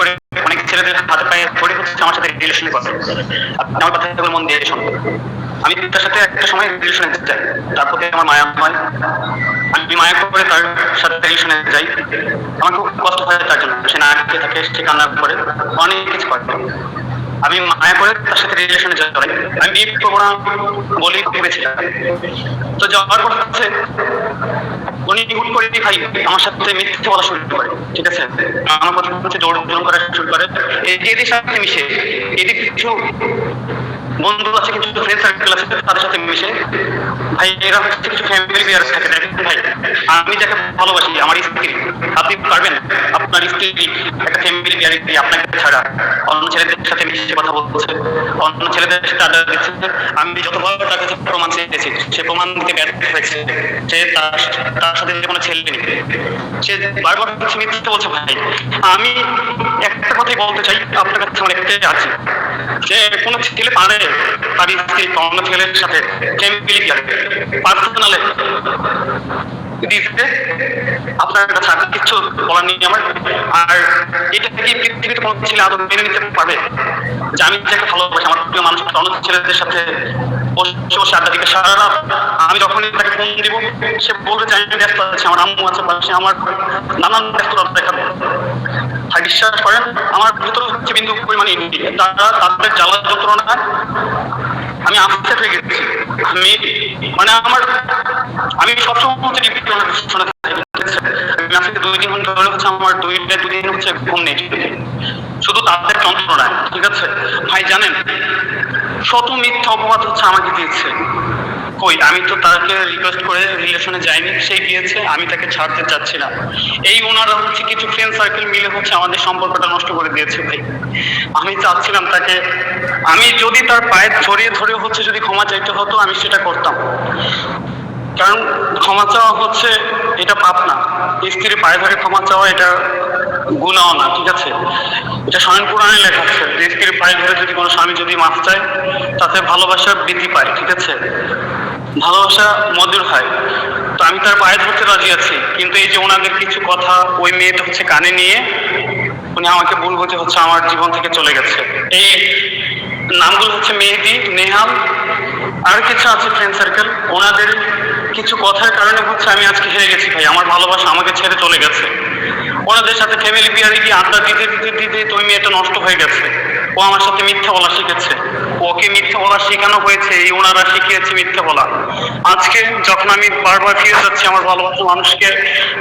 করে অনেক ছেলেদের হাতে পায়ে ধরে হচ্ছে আমার সাথে রিলেশনে করে। আপনি আমার কথাগুলো মন দিয়ে শুনুন। আমি তার সাথে একটা সময় রিলেশনে যাই, তার প্রতি আমার মায়া হয়, আমি মায়া করে তার সাথে রিলেশনে যাই। আমার খুব কষ্ট হয় তার জন্য, সে না খেয়ে থাকে, সে কান্না করে, অনেক কিছু করে। আমি মায়া করে তার সাথে রিলেশনে যাই, আমি বিয়ে করবো না বলেই ভেবেছিলাম। তো যাওয়ার পর হচ্ছে উনি হুট করে ভাই আমার সাথে মিথ্যে বলা শুরু করে, ঠিক আছে, আমার কথা হচ্ছে জোর জোর করা শুরু করে। এদের সাথে মিশে, এদের কিছু বন্ধু আছে, কিছু ফ্রেন্ড সার্কেল আছে, তাদের সাথে মিশে ভাই এরা হচ্ছে কিছু ফ্যামিলি বিয়ার থাকে। দেখেন ভাই, আমি যাকে ভালোবাসি, আমার স্ত্রী, আপনি পারবেন আপনার স্ত্রী একটা ফ্যামিলি বিয়ারে দিয়ে আপনাকে ছাড়া অন্য ছেলেদের সাথে মিশে কথা বলছে, অন্য ছেলেদের সাথে আড্ডা দিচ্ছে। আমি যতবার তার কাছে প্রমাণ চেয়েছি, সে প্রমাণ দিতে ব্যর্থ হয়েছে। সে তার সাথে কোনো ছেলে নেই, সে বারবার হচ্ছে মিথ্যে বলছে। ভাই আমি একটা কথাই বলতে চাই আপনার কাছে, আমার একটাই আছে, যে কোনো ছেলে পারে তার স্ত্রী অন্য ছেলের সাথে ফ্যামিলি বিয়ারে পার্সোনালে দিতে, আপনার কাছে আর কিছু বলার নেই আমার। আর এটা কি পৃথিবীতে কোনো ছেলে আদৌ মেনে নিতে পারবে যে আমি যাকে ভালোবাসি, আমার প্রিয় মানুষ অন্য ছেলেদের সাথে বসে বসে আড্ডা দিকে সারা রাত? আমি যখনই তাকে ফোন দিব, সে বলবে যে আমি ব্যস্ত আছি, আমার আম্মু আছে পাশে, আমার নানান ব্যস্ততা দেখাবে। ভাই বিশ্বাস করেন, আমার ভিতরে হচ্ছে বিন্দু পরিমাণে তারা তাদের জ্বালা যন্ত্রণা আমি আপসেট হয়ে গেছি। আমি সবসময় হচ্ছে শুনে থাকি। আমি আজকে 2 দিন ধরে হচ্ছে আমার 2 দিন হচ্ছে ঘুম নেই, শুধু তাদের যন্ত্রণায়, ঠিক আছে। ভাই জানেন, শত মিথ্যা অপবাদ হচ্ছে আমাকে দিয়েছে। কই, আমি তো তাকে রিকোয়েস্ট করে রিলেশনে যাইনি, সে গিয়েছে, আমি তাকে ছাড়তে চাচ্ছি না। এই ওনারা হচ্ছে কিছু ফ্রেন্ড সার্কেল মিলে হচ্ছে আমাদের সম্পর্কটা নষ্ট করে দিয়েছে। ভাই আমি চাচ্ছিলাম তাকে, আমি যদি তার পায়ে ছড়িয়ে ধরে হচ্ছে যদি ক্ষমা চাইতে হতো, আমি সেটা করতাম। কারণ ক্ষমা চাওয়া হচ্ছে এটা পাপ না, স্ত্রীর পায়ে ধরে ক্ষমা চাওয়া এটা গুনাহ না, ঠিক আছে। এটা স্বয়ং কোরআনে লেখা আছে যে স্ত্রীর পায়ে ধরে যদি কোনো স্বামী যদি মাফ চায়, তাতে ভালোবাসা বৃদ্ধি পায়, ঠিক আছে, ভালোবাসা মধুর হয়। তো আমি তার পায়ে ধরতে রাজি আছি, কিন্তু এই যে ওনাদের কিছু কথা ওই মেয়েটা হচ্ছে কানে নিয়ে উনি আমাকে ভুল বুঝে হচ্ছে আমার জীবন থেকে চলে গেছে। এই নামগুলো হচ্ছে মেহেদি, নেহাল, আর কিছু আছে ফ্রেন্ড সার্কেল। ওনাদের কিছু কথার কারণে হচ্ছে আমি আজকে হেরে গেছি। ভাই আমার ভালোবাসা আমাকে ছেড়ে চলে গেছে। ওনাদের সাথে ফ্যামিলি বিয়ারে গিয়ে আড্ডা দিতে দিতে দিতে তো ওই মেয়েটা নষ্ট হয়ে গেছে। ও আমার সাথে মিথ্যা বলা শিখেছে, ওকে মিথ্যা বলা শেখানো হয়েছে, এই ওনারা শিখিয়েছে মিথ্যা বলা। আজকে যখন আমি বারবার ফিরে যাচ্ছি আমার ভালোবাসার মানুষকে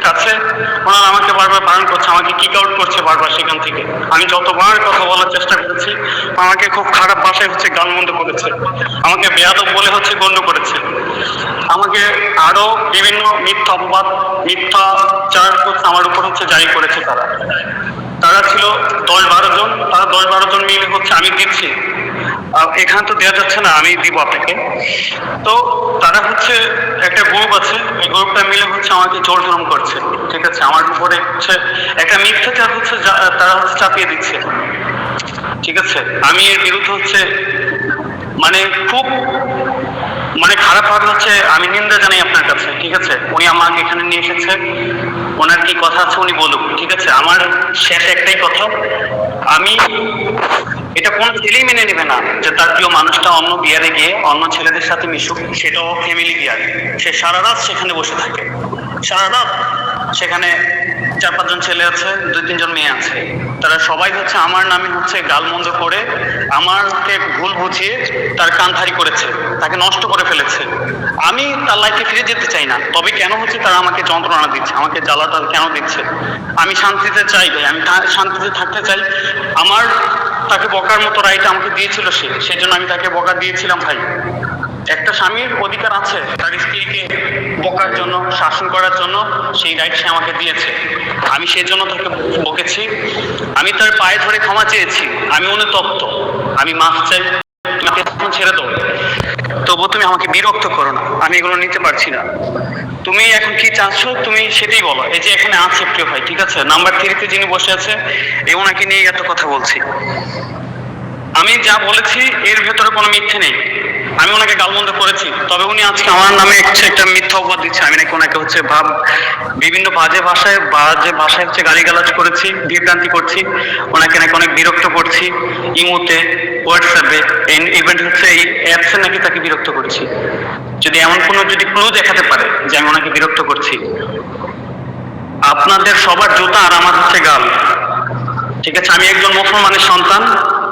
কাছে, ওনারা আমাকে বারবার বারণ করছে, আমাকে কিক আউট করছে বারবার সেখান থেকে। আমি যতবার কথা বলার চেষ্টা করেছি, আমাকে খুব খারাপ ভাষায় হচ্ছে গালমন্দ করেছে, আমাকে বেয়াদব বলে হচ্ছে গণ্য করেছে, আমাকে আরো বিভিন্ন মিথ্যা অপবাদ, মিথ্যাচার করছে আমার উপর হচ্ছে জারি করেছে। তারা ছিল 10-12 জন, তারা 10-12 জন মিলে হচ্ছে, আমি দিচ্ছি, এখানে তো দেওয়া যাচ্ছে না, আমি দিব আপনাকে। তো তারা হচ্ছে একটা গ্রুপ আছে, এই গ্রুপটা মিলে হচ্ছে আমাকে জোর জুলুম করছে, ঠিক আছে, আমার উপরে হচ্ছে একটা মিথ্যাচার হচ্ছে তারা হচ্ছে চাপিয়ে দিচ্ছে, ঠিক আছে। আমি এর বিরুদ্ধে হচ্ছে খুব খারাপ ভাবে হচ্ছে আমি নিন্দা জানাই আপনার কাছে, ঠিক আছে। উনি আমাকে এখানে নিয়ে এসেছে, ওনার কি কথা আছে উনি বলুক, ঠিক আছে। আমার শেষ একটাই কথা, আমি এটা কোন ছেলেই মেনে নেবে না যে তার প্রিয় মানুষটা অন্য বিয়ারে গিয়ে অন্য ছেলেদের সাথে মিশুক, সেটাও ফ্যামিলি বিয়ার। সে সারা রাত সেখানে বসে থাকে, সারা রাত সেখানে 4-5 জন ছেলে আছে, 2-3 জন মেয়ে আছে, তারা সবাই হচ্ছে আমার নামে হচ্ছে গালমন্দ করে আমাকে ভুল বুঝিয়ে তার কান ধারি করেছে, তাকে নষ্ট করে ফেলেছে। আমি তার লাইফে ফিরে যেতে চাই না, তবে কেন হচ্ছে তারা আমাকে যন্ত্রণা দিচ্ছে, আমাকে জ্বালাটা কেন দিচ্ছে? আমি শান্তিতে চাই ভাই, আমি শান্তিতে থাকতে চাই। আমার তাকে বকার মতো রাইট আমাকে দিয়েছিল সেজন্য আমি তাকে বকা দিয়েছিলাম। ভাই একটা স্বামীর অধিকার আছে তার স্ত্রীকে বকার জন্য, শাসন করার জন্য, সেই রাইট সে আমাকে দিয়েছে, আমি সেই জন্য তাকে বকেছি। আমি তার পায়ে ধরে ক্ষমা চেয়েছি, আমি অনুতপ্ত, আমি মাফ চাই, ছেড়ে দাও, তবুও তুমি আমাকে বিরক্ত করো না, আমি এগুলো নিতে পারছি না। তুমি এখন কি চাচ্ছ তুমি সেটাই বলো। এই যে এখানে আছে প্রিয় ভাই, ঠিক আছে, নাম্বার 3-তে যিনি বসে আছে, এই ওনাকে নিয়ে এত কথা বলছি। আমি যা বলেছি এর ভেতরে কোনো মিথ্যে নেই, আমি ওনাকে গালমন্দ করেছি, তবে উনি আজকে আমার নামে একটা মিথ্যা অপবাদ দিচ্ছে। আমি নাকি ওনাকে বিভিন্ন বাজে ভাষায় গালিগালাজ করেছি, বিভ্রান্তি করছি, ওনাকে নাকি অনেক বিরক্ত করছি, ইমোতে, হোয়াটসঅ্যাপে, ইভেন্ট এই অ্যাপসে নাকি তাকে বিরক্ত করছি। যদি এমন কোনো ক্লু দেখাতে পারে যে আমি ওনাকে বিরক্ত করছি, আপনাদের সবার জুতা আর আমার গাল। ঠিক আছে, আমি একজন মুসলমানের সন্তান,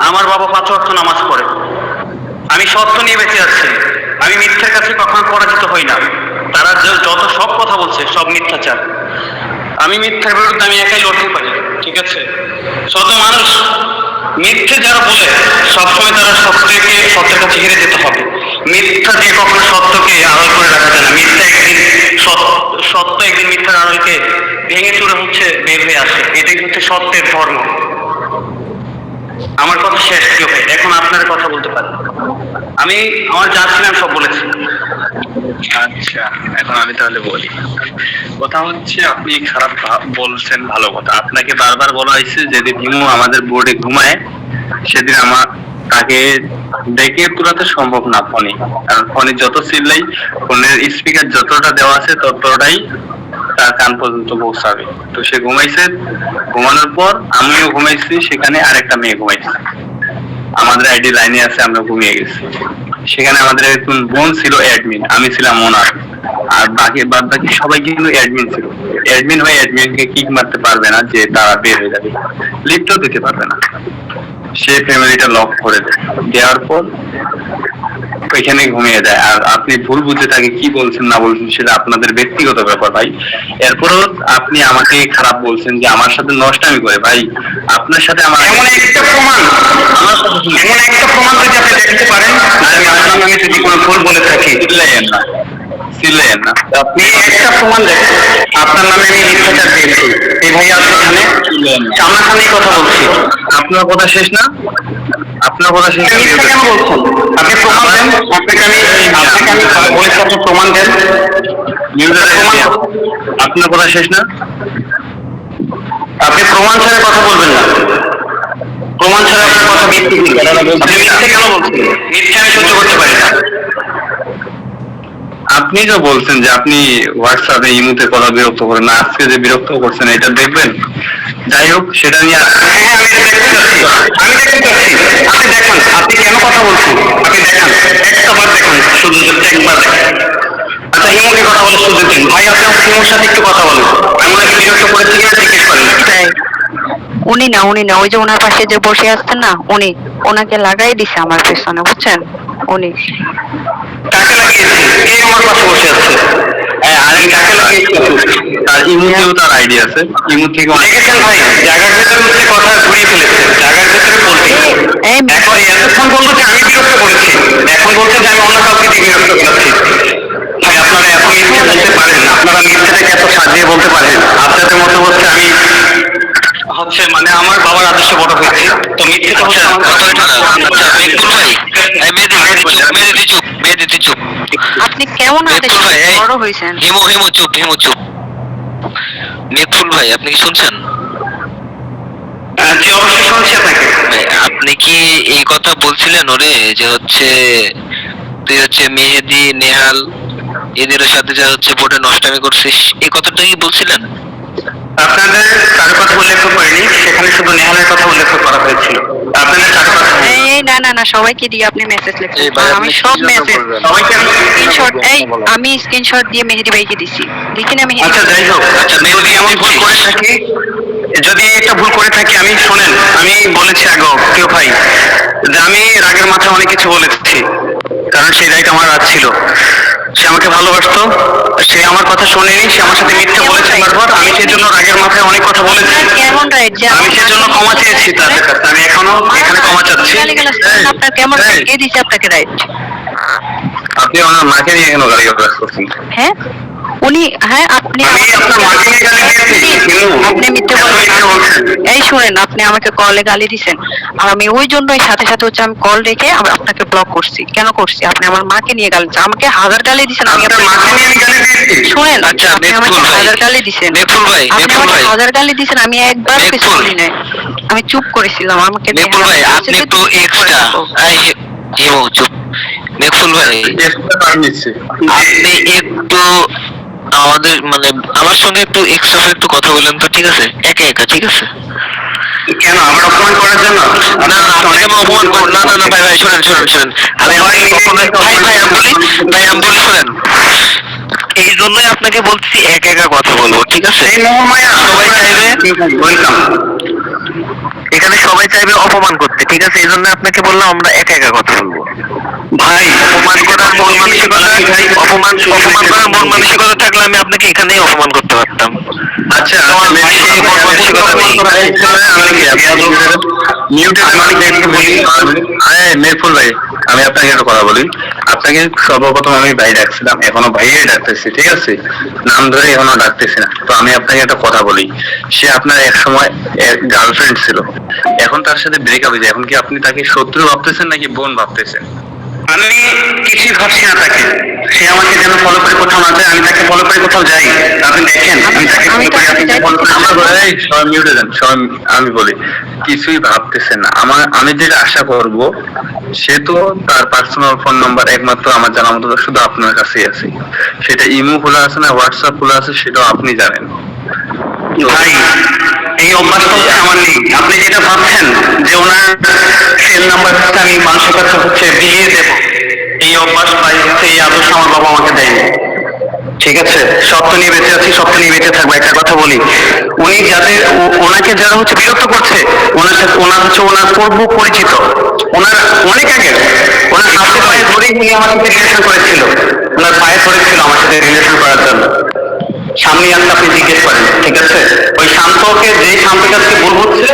আমার বাবা 5 ওয়াক্ত নামাজ পড়ে, আমি সত্য নিয়ে বেঁচে আছি, আমি মিথ্যার কাছে কখনো পরাজিত হই না। তারা যত সব কথা বলছে সব মিথ্যাচার, আমি মিথ্যার বিরুদ্ধে আমি একাই লড়তে পারি। ঠিক আছে, শত মানুষ মিথ্যে যারা বলে সবসময় তারা সত্যের কাছে হেরে যেতে হবে। মিথ্যা দিয়ে কখনো সত্যকে আড়াল করে রাখা যায় না। সত্য একদিন মিথ্যার আড়ালকে ভেঙে চুরে বের হয়ে আসে, এটাই হচ্ছে সত্যের ধর্ম। আমার কথা শেষ প্রিয় ভাই, এখন আপনার কথা বলতে পারেন। আমি আমার যা ছিলাম সব বলেছি। আচ্ছা, এখন আমি তাহলে বলি। কথা হচ্ছে আপনি খারাপ বলছেন, ভালো কথা। আপনাকে বারবার বলা হয়েছে যেদিন হিমু আমাদের বোর্ডে ঘুমায় সেদিন তাকে ডেকে তুলাতে সম্ভব না ফোনে, কারণ ফোনে যত চিল্লাই, ফোনের স্পিকার যতটা দেওয়া আছে ততটাই তার কান পর্যন্ত পৌঁছাবে। তো সে ঘুমাইছে, ঘুমানোর পর আমিও ঘুমাইছি, সেখানে আরেকটা মেয়ে ঘুমাইছে, আমাদের আইডি লাইনে আছে, আমরা ঘুমিয়ে গেছি। সেখানে আমাদের একজন বোন ছিল অ্যাডমিন, আমি ছিলাম ওনার, আর বাদ বাকি সবাই কিন্তু অ্যাডমিন ছিল। অ্যাডমিন হয়ে অ্যাডমিনকে কিক মারতে পারবে না যে তারা বের হয়ে যাবে, লিফটও দিতে পারবে না। সে ফ্যামিলিটা লক করে দেওয়ার পর ওইখানে ঘুমিয়ে যায়। আর আপনি ভুল বুঝে তাকে কি বলছেন না বলছেন সেটা আপনাদের ব্যক্তিগত ব্যাপার ভাই। এরপরও আপনি আমাকে খারাপ বলছেন যে আমার সাথে নষ্টামি করে। ভাই আপনার সাথে আমার এমন একটা প্রমাণ যদি আপনি দেখতে পারেন, আমি যদি কোনো ভুল বলে থাকি, চিল্লাইয়েন না, আপনি একটা প্রমাণ দেখেন আপনার নামে আমি মিথ্যাচার দিয়েছি, এই ভাই এখানে সামনাসামনি কথা বলছি। আপনার কথা শেষ না, আপনার কথা শেষ কেন বলছেন? আপনি প্রমাণ দেন, আপনাকে আমি বলেছি, আপনি প্রমাণ দেন। আপনার কথা শেষ না, আপনি প্রমাণ ছাড়া কথা বলবেন না। প্রমাণ ছাড়া আপনার কথা মিথ্যে কেন বলছেন? মিথ্যে আমি সহ্য করতে পারি না। আপনি যে বলছেন যে আপনি হোয়াটসঅ্যাপে ইমুতে কথা বিরক্ত করেন না, আজকে যে বিরক্ত করছেন এটা দেখবেন। যাই হোক, সেটা নিয়ে আমি দেখতে চাচ্ছি। আপনি দেখেন, আপনি কেন কথা বলছেন, আপনি দেখেন, একটাবার দেখুন, শুধু একবার দেখেন। আচ্ছা, হিমুকে কথা বলে শুধু দিন ভাই, আপনি হিমুর সাথে একটু কথা বলেন। আমি ওনাকে বিরক্ত করেছি কিনা জিজ্ঞেস করেন। উনি না ওই যে ওনার পাশে যে বসে আসছেন না, উনি ওনাকে লাগাই দিছে আমার পেছনে, বুঝছেন? উনি কাকে লাগিয়েছে? কে আমার পাশে বসে আছে? আমি কাকে লাগিয়েছি? তার ইমুতেও তার আইডিয়া আছে, ইমু থেকে দেখেছেন ভাই, জায়গার ভেতরে কথা ঘুরিয়ে ফেলেছে, জায়গার ভেতরে বলছি। এখন এতক্ষণ বলতো যে আমি বিরক্ত করেছি, এখন বলছে যে আমি অন্য কাউকে দিয়ে বিরক্ত করেছি। ভাই আপনারা এত মিথ্যে বলতে পারেন, আপনারা মিথ্যেটাকে এত সাজিয়ে বলতে পারেন। আপনাদের মতো হচ্ছে আমি মানে আমার বাবার আদর্শে বড় হয়েছি, তো মিথ্যে তো হচ্ছে আপনি কেমন বড় হয়েছেন? চুপ। নেফুল ভাই, আপনি কি শুনছেন? জি অবশ্যই শুনছি আপনাকে। আপনি কি এই কথা বলছিলেন ওরে যে তুই মেহেদি, নেহাল এদের সাথে যা বোর্ডে নষ্টামি করছিস, এই কথাটা কি বলছিলেন? আপনাদের কারো কথা উল্লেখ করিনি, সেখানে শুধু নেহালের কথা উল্লেখ করা হয়েছিল। আপনাদের কারো কথা না সবাইকে দিয়ে আপনি মেসেজ লিখছেন। আমি সব মেসেজ স্ক্রিনশট আমি স্ক্রিনশট দিয়ে মেহেদি ভাইকে দিছি, লিখি না মেহেদি। আচ্ছা যাই হোক, যদি এমন ভুল করে থাকি, যদি একটা ভুল করে থাকি, আমি শোনেন, আমি বলেছি আগেও কেউ ভাই যে আমি রাগের মাথায় অনেক কিছু বলেছি, কারণ সেই রাইট আমার রাগ ছিল। সে আমাকে ভালোবাসতো, সে আমার কথা শোনেনি, সে আমার সাথে মিথ্যে বলেছে বারবার। আমি সেই জন্য রাগের মাথায় অনেক কথা বলেছি, কেমন রাইট? আমি সেজন্য ক্ষমা চেয়েছি তাদের কাছে, আমি এখনো এখানে ক্ষমা চাচ্ছি। আপনার কেমন রাইট? কে দিছে আপনাকে রাইট? আপনি ওনার মাকে নিয়ে কেন গালিগালাজ করছেন? হ্যাঁ উনি, হ্যাঁ আপনি আপনার মাকে নিয়ে গালি দিয়েছি? আপনি মিথ্যে বলছেন। এই শুনেন, আপনি আমাকে কলে গালি দিছেন, আর আমি ওই জন্যই সাথে সাথে আমি কল রেখে আপনাকে ব্লক করছি। কেন করছি? আপনি আমার মাকে নিয়ে গালি দিচ্ছেন, আমাকে হাজার গালি দিছেন। আমি আপনার মাকে নিয়ে গালি দিয়েছি? শুনেন, আপনি আমাকে হাজার গালি দিছেন, আপনি আমাকে হাজার গালি দিছেন, আমি একবার কিছু বলি নাই, আমি চুপ করেছিলাম। আমাকে আপনি তো এক্সট্রা চুপ। মেঘফুল ভাই, নিচ্ছি। আপনি একটু আমাদের মানে আমার সঙ্গে একটু এক্সট্রা একটু কথা বলেন তো, ঠিক আছে? একা একা, ঠিক আছে? কেন আমার অপমান করার জন্য? না না, আপনাকে আমি অপমান করব না। না না ভাই ভাই, শুনেন শুনেন শুনেন, আমি আপনাকে কখনোই ভাই ভাই আমি বলি, ভাই আমি বলি শুনেন, এই জন্যই আপনাকে বলছি একা একা কথা বলবো, ঠিক আছে? এই মোহমায়া সবাই চাইবে, ওয়েলকাম। এখানে সবাই চাইবে অপমান করতে, ঠিক আছে? এই জন্য আপনাকে বললাম আমরা একা একা কথা বলবো। ভাই অপমান করার মন মানসিকতা, অপমান অপমান করার মন মানসিকতা থাকলে আমি আপনাকে এখানেই অপমান করতে পারতাম। আচ্ছা, তোমার ভাই সেই মন মানসিকতা নেই। মেরফুল ভাই, আমি আপনাকে একটা কথা বলি। আপনাকে সর্বপ্রথম আমি ভাই ডাকছিলাম, এখনো ভাইয়াই ডাকতেছি, ঠিক আছে? নাম ধরে এখনো ডাকতেছি না। তো আমি আপনাকে একটা কথা বলি, সে আপনার এক সময় গার্লফ্রেন্ড ছিল, এখন তার সাথে ব্রেকআপ হয়েছে। এখন কি আপনি তাকে শত্রু ভাবতেছেন নাকি বোন ভাবতেছেন? আমি কিছুই ভাবছি না তাকে। সে আমাকে যেন ফলো করে কোথাও না যায়, আমি তাকে ফলো করে কোথাও যাই। আপনি দেখেন আমি তাকে আমি ফলো করে, তাকে আপনি যাই। ফলো করে আমার বলে এই সবাই মিউটে যান, সবাই। আমি বলি কিছুই ভাবতেছেন না। আমি যেটা আশা করব, সে তো তার পার্সোনাল ফোন নাম্বার একমাত্র আমার জানা মতো শুধু আপনার কাছেই আছে। সেটা ইমো খোলা আছে না হোয়াটসঅ্যাপ খোলা আছে সেটাও আপনি জানেন। ভাই এই অভ্যাসটা হচ্ছে আমার নেই। আপনি যেটা ভাবছেন যে ওনার সেল নাম্বার হচ্ছে আমি মানুষের কাছে হচ্ছে বিলিয়ে দেবো, এই অভ্যাস ভাই হচ্ছে এই আদর্শ আমার বাবা আমাকে দেয়নি, ঠিক আছে? সত্য নিয়ে বেঁচে আছি, সত্য নিয়ে বেঁচে থাকবো। একটা কথা বলি, উনি যাদের ওনাকে যারা হচ্ছে বিরক্ত করছে, ওনার সাথে ওনার হচ্ছে ওনার পূর্ব পরিচিত, ওনার অনেক আগে ওনার হাতে পায়ে ধরেই উনি আমার সাথে রিলেশন করেছিল, ওনার পায়ে ধরেছিল আমার সাথে রিলেশন করার জন্য। সামনে আসলে আপনি জিজ্ঞেস করেন, ঠিক আছে? ওই শান্তকে, যে শান্তকে আজকে ভুল হচ্ছে,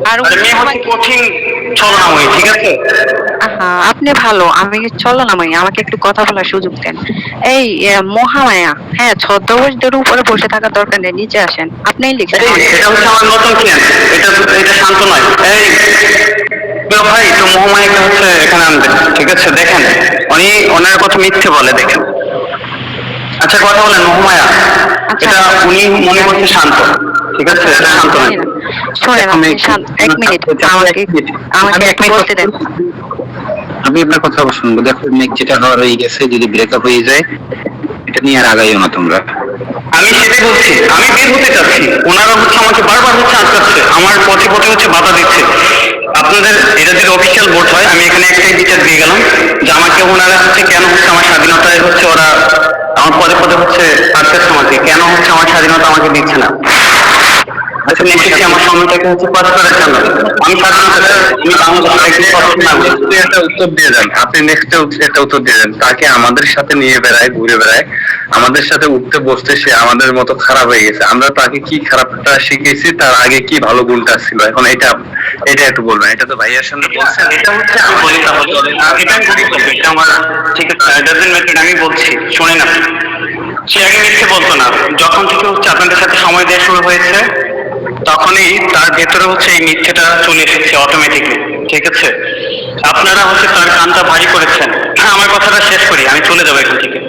আর আর মেয়ে হচ্ছে কঠিন ছলনাময়ী, ঠিক আছে? আহা, আপনি ভালো, আমি চলো না মাইয়া, আমাকে একটু কথা বলার সুযোগ দেন। এই মহামায়া, হ্যাঁ ছদ্মবেশদের উপরে বসে থাকার দরকার নেই, নিচে আসেন। আপনিই লিখছেন। এটা হচ্ছে আমার নতুন ক্লিয়েন্ট, এটা শান্ত নয়। এই ভাই তো মোহমায়াকে হচ্ছে এখানে আনবেন, ঠিক আছে? দেখেন উনি ওনার কথা মিথ্যে বলে, দেখেন। আচ্ছা কথা বলেন মোহমায়া, আচ্ছা। এটা উনি মনে করছে শান্ত, ঠিক আছে? এটা শান্ত নয়। শোনেন আপনি এক মিনিট, আমাকে একটু বলতে দেন। আমি আপনার কথা শুনবো। দেখো মেঘ যেটা হওয়ার হয়ে গেছে, যদি ব্রেকআপ হয়ে যায় এটা নিয়ে আর আগাইও না তোমরা। আমি সেটাই বলছি, আমি বের হতে চাচ্ছি, ওনারা হচ্ছে আমাকে বারবার হচ্ছে আটকাচ্ছে, আমার পথে পথে হচ্ছে বাধা দিচ্ছে। আপনাদের এটা যদি অফিসিয়াল বোর্ড হয়, আমি এখানে একটাই বিচার দিয়ে গেলাম যে আমাকে ওনারা হচ্ছে কেন হচ্ছে আমার স্বাধীনতায় হচ্ছে ওরা আমার পদে পদে হচ্ছে আটকাচ্ছে, আমাকে কেন হচ্ছে আমার স্বাধীনতা আমাকে দিচ্ছে না। আচ্ছা এসেছি আমার সময়টাকে হচ্ছে পাস করার জন্য। আমি স্বাধীনতা চাই, আমি বাংলাদেশের একজন সচেতন নাগরিক। আপনি একটা উত্তর দিয়ে দেন, আপনি নেক্সট একটা উত্তর দিয়ে দেন। তাকে আমাদের সাথে নিয়ে বেড়ায়, ঘুরে বেড়ায়, আমাদের সাথে উঠতে বসতে সে আমাদের মতো খারাপ হয়ে গেছে। আমরা তাকে কি খারাপটা শিখেছি, তার আগে কি ভালো গুণটা ছিল, এখন এটা একটু বলবেন। এটা তো ভাইয়ার সামনে বলছেন। এটা হচ্ছে আমি বলি তাহলে, এটা আমি বলি বলবো, এটা আমার ঠিক আছে, ডাজেন্ট ম্যাটার। আমি বলছি শুনে না, সে আগে মিথ্যে বলতো না। যখন থেকে হচ্ছে আপনাদের সাথে সময় দেওয়া শুরু হয়েছে, তখনই তার ভেতরে হচ্ছে এই মিথ্যেটা চলে এসেছে অটোমেটিকলি, ঠিক আছে? আপনারা হচ্ছে তার কানটা ভারী করেছেন। হ্যাঁ, আমার কথাটা শেষ করি, আমি চলে যাবো এখান থেকে।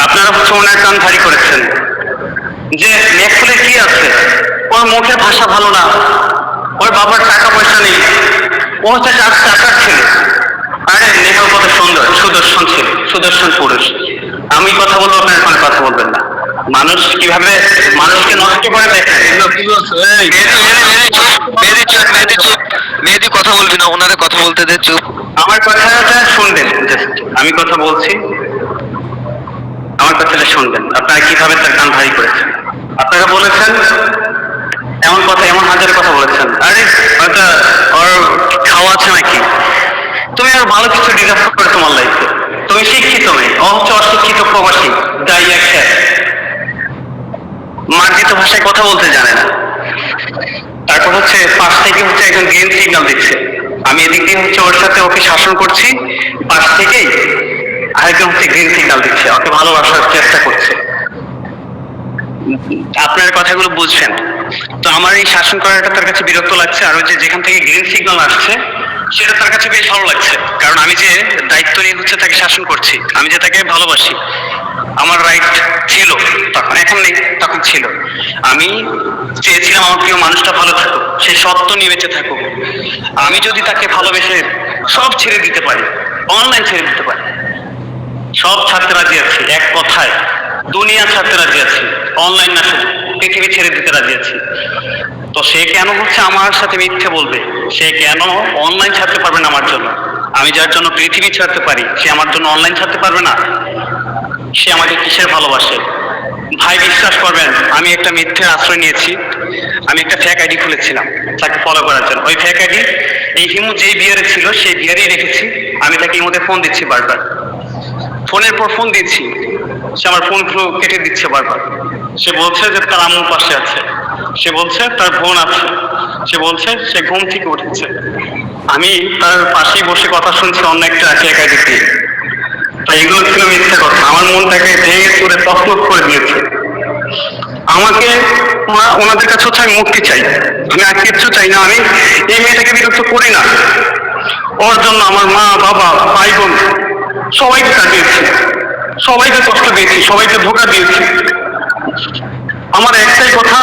আপনারা হচ্ছে ওনার কান ভারী করেছেন যে মেঘফুলের কি আছে, ওর মুখের ভাষা ভালো না, ওর বাবার টাকা পয়সা নেই, ও হচ্ছে টাকার ছেলে। আরে নেহাল কত সুন্দর, সুদর্শন ছেলে, সুদর্শন পুরুষ। আমি কথা বলবো, আপনার এখন কথা বলবেন না। মানুষ কিভাবে মানুষকে নষ্ট করে দেখে। মেহেদি কথা বলবি না, ওনারে কথা বলতে দে, চুপ। আমার কথাটা শুনবেন, just আমি কথা বলছি, আমার কথাটা শুনবেন। আপনারা কিভাবে তার কান ভারী করেছেন? আপনারা বলেছেন এমন কথা, এমন হাজার কথা বলেছেন। আরে ওটা ওর খাওয়া আছে নাকি? তুমি আর ভালো কিছু ডিজার্ভ করে তোমার লাইফে। তুমি শিক্ষিত মেয়ে, ও হচ্ছে অশিক্ষিত প্রবাসী, তাই একটা মার্জিত ভাষায় কথা বলতে জানে না। তারপর হচ্ছে পাশ থেকে হচ্ছে একজন গ্রিন সিগন্যাল দিচ্ছে, আমি এদিক দিয়ে হচ্ছে ওর সাথে ওকে শাসন করছি, পাশ থেকেই আরেকজন হচ্ছে গ্রিন সিগন্যাল দিচ্ছে, ওকে ভালোবাসার চেষ্টা করছে। আপনার কথাগুলো বুঝছেন তো? আমার এই শাসন করাটা তার কাছে বিরক্ত লাগছে, আর ওই যে যেখান থেকে গ্রিন সিগন্যাল আসছে সেটা তার কাছে বেশ ভালো লাগছে, কারণ আমি যে দায়িত্ব নিয়ে হচ্ছে তাকে শাসন করছি, আমি যে তাকে ভালোবাসি। আমার রাইট ছিল তখন, এখন নেই, তখন ছিল। আমি চেয়েছিলাম আমার প্রিয় মানুষটা ভালো থাকুক, সে সত্য নিয়ে বেঁচে থাকুক। আমি যদি তাকে ভালোবেসে সব ছেড়ে দিতে পারি, অনলাইন ছেড়ে দিতে পারি, সব ছাড়তে রাজি আছি, এক কথায় দুনিয়া ছাড়তে রাজি আছি, অনলাইন না শুধু পৃথিবী ছেড়ে দিতে রাজি আছি। তো সে কেন হচ্ছে আমার সাথে মিথ্যে বলবে? সে কেন অনলাইন ছাড়তে পারবে না আমার জন্য? আমি যার জন্য পৃথিবী ছাড়তে পারি সে আমার জন্য অনলাইন ছাড়তে পারবে না? সে আমাকে কিসের ভালোবাসে? ভাই বিশ্বাস করবেন, আমি একটা মিথ্যের আশ্রয় নিয়েছি। আমি একটা ফেক আইডি খুলেছিলাম তাকে ফলো করার জন্য। ওই ফেক আইডি এই হিমু যেই বিয়ারে ছিল সেই বিয়ারেই রেখেছি। আমি তাকে এই মধ্যে ফোন দিচ্ছি বারবার, ফোনের পর ফোন দিচ্ছি, সে আমার ফোনগুলো কেটে দিচ্ছে বারবার। সে বলছে যে তার আম্মু পাশে আছে, সে বলছে তার বোন আছে, সে বলছে সে ঘুম থেকে উঠেছে। আমি তার পাশেই বসে কথা শুনছি অন্য একটা ফেক আইডি দিয়ে। তাই এগুলো ছিল মিথ্যা কথা, আমার মনটাকে ভেঙে চুরে তছনছ করে দিয়েছে। আমাকে ওনাদের কাছে হচ্ছে আমি মুক্তি চাই, আমি আর কিচ্ছু চাই না। আমি এই মেয়েটাকে বিরক্ত করি না, ওর জন্য আমার মা বাবা ভাই বোন সবাইকে কাটিয়েছি, সবাইকে কষ্ট দিয়েছি, সবাইকে ধোঁকা দিয়েছি। আমার একটাই কথা,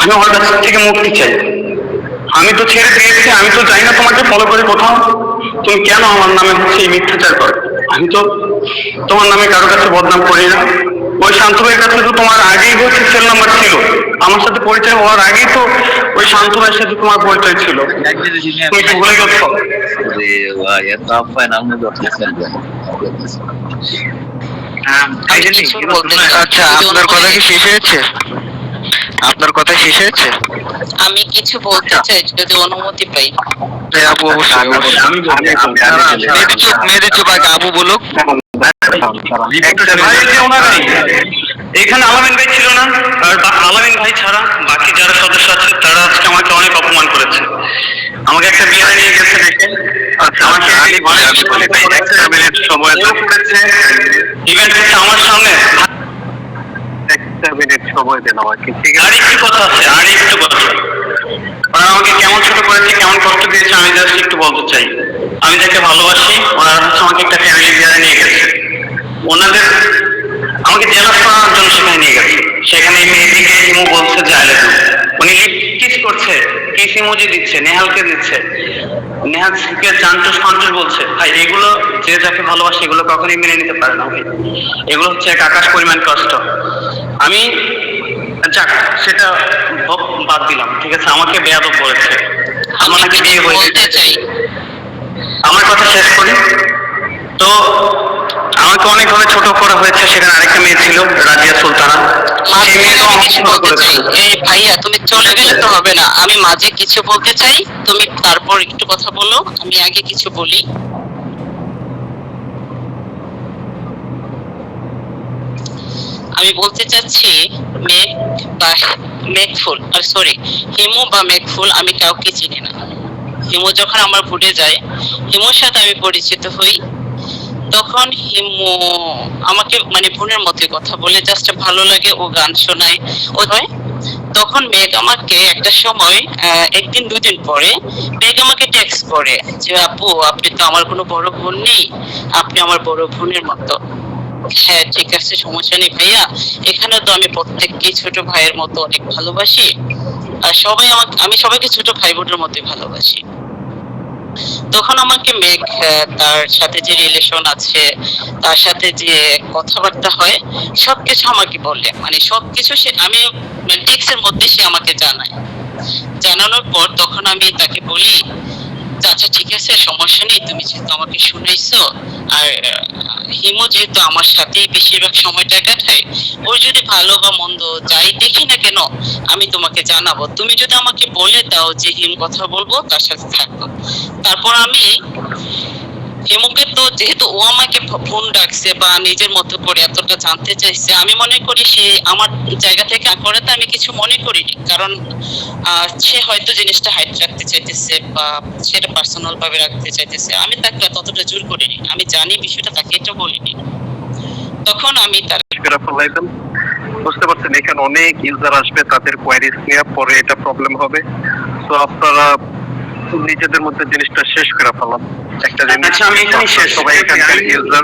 আমি ওর কাছ থেকে মুক্তি চাই। আমি তো ছেড়ে দিয়েছি, আমি তো যাই না তোমাকে ফলো করে কোথাও। তুমি কেন আমার নামে হচ্ছে এই মিথ্যাচার করো? আমি তো তোমার নামে কারো কাছে বদনাম করি না। ওই শান্ত ভাইয়ের কাছে তো তোমার আগেই হচ্ছে সেল নাম্বার ছিল, আমার সাথে পরিচয় হওয়ার আগেই তো ওই শান্ত ভাইয়ের সাথে তোমার পরিচয় ছিল। তুমি কি ভুলে গেছো? আচ্ছা, আপনার কথা কি শেষ হয়েছে? আপনার কথা শেষ হয়েছে? আমি কিছু বলতে চাই যদি অনুমতি পাই। হ্যাঁ আপু, অবশ্যই অবশ্যই। মেয়েদের চুপ আগে আপু বলুক। ভাই যে ওনারা এখানে আলামিন ভাই ছিল না, আর আলামিন ভাই ছাড়া বাকি যারা সদস্য আছে তারা আজকে আমাকে অনেক অপমান করেছে। আমাকে একটা বিয়ারে নিয়ে গেছে দেখে, আমাকে একটা মিনিট সময় করেছে, ইভেন্ট হচ্ছে আমার সামনে। একটা মিনিট সময় দেন আমাকে, ঠিক আছে? আর একটু কথা আছে, আর একটু কথা। ওরা আমাকে কেমন ছোট করেছে, কেমন কষ্ট দিয়েছে, আমি জাস্ট একটু বলতে চাই। আমি যাকে ভালোবাসি, ওরা হচ্ছে আমাকে একটা ফ্যামিলি বিয়ারে নিয়ে গেছে। ওনাদের আমাকে জেলাস করার জন্য সেখানে নিয়ে গেছে। সেখানে মেয়েটিকে হিমু বলছে যে আই লাভ ইউ। উনি কিস করছে, কিস ইমোজি দিচ্ছে, নেহালকে দিচ্ছে, নেহালকে জান্টুস ফান্টুস বলছে। ভাই এগুলো যে যাকে ভালোবাসে এগুলো কখনোই মেনে নিতে পারে না ভাই। এগুলো হচ্ছে এক আকাশ পরিমাণ কষ্ট। আমি যাক সেটা বাদ দিলাম, ঠিক আছে? আমাকে বেয়াদব বলেছে, আমার নাকি বিয়ে হয়েছে। আমার কথা শেষ করি। তো আমাকে অনেকভাবে ছোট করা হয়েছে। সেখানে আরেকটা মেয়ে ছিল রাজিয়া সুলতানা, সেই মেয়েও আমাকে কিছু ছোট বলতে চাই। করেছিল। এই ভাইয়া তুমি চলে গেলে তো হবে না, আমি মাঝে কিছু বলতে চাই, তুমি তারপর একটু কথা বলো, আমি আগে কিছু বলি। আমি বলতে চাচ্ছি মেঘফুল, সরি হিমু বা মেঘফুল, আমি কাউকে চিনি না। হিমু যখন আমার ভুলে যায়, হিমুর সাথে আমি পরিচিত হই, তখন হিমু আমাকে মানে বোনের মতো কথা বলে, জাস্ট ভালো লাগে, ও গান শোনায়, ও হয়। তখন মেঘ আমাকে একটা সময় একদিন দুদিন পরে মেঘ আমাকে টেক্সট করে যে আপু আপনি তো আমার কোনো বড় বোন নেই, আপনি আমার বড় বোনের মতো। হ্যাঁ ঠিক আছে, সমস্যা নেই ভাইয়া, এখানে তো আমি প্রত্যেককে ছোট ভাইয়ের মতো অনেক ভালোবাসি, আর আমি সবাইকে ছোট ভাই বোনের মতোই ভালোবাসি। তখন আমাকে মেঘ তার সাথে যে রিলেশন আছে, তার সাথে যে কথাবার্তা হয়, সবকিছু আমাকে বললে, মানে সবকিছু আমি টেক্সটের মধ্যে সে আমাকে জানায়। জানানোর পর তখন আমি তাকে বলি আচ্ছা ঠিক আছে, সমস্যা নেই, তুমি যেহেতু আমাকে শুনাইছো, আর হিমু যেহেতু আমার সাথেই বেশিরভাগ সময়টা কাটায়, ওর যদি ভালো বা মন্দ যাই দেখি না কেন আমি তোমাকে জানাবো। তুমি যদি আমাকে বলে দাও যে হিম কথা বলবো, তার সাথে থাকবো। তারপর আমি হিমুকে, তো যেহেতু ও আমাকে ফোন ডাকছে বা নিজের মতো করে এতটা জানতে চাইছে, আমি মনে করি সে আমার জায়গা থেকে করে, তো আমি কিছু মনে করিনি, কারণ সে হয়তো জিনিসটা হাইড রাখতে চাইতেছে বা সেটা পার্সোনাল ভাবে রাখতে চাইতেছে। আমি তাকে ততটা জোর করিনি, আমি জানি বিষয়টা, তাকে এটা বলিনি। তখন আমি তার বুঝতে পারছেন এখানে অনেক ইউজার আসবে, তাদের কোয়ারিজ নিয়ে পরে এটা প্রবলেম হবে। তো আপনারা নিজেদের মধ্যে জিনিসটা শেষ করে ফেলাম। একটা জিনিস আমি এখানে শেষ, সবাই এখানকার ইউজার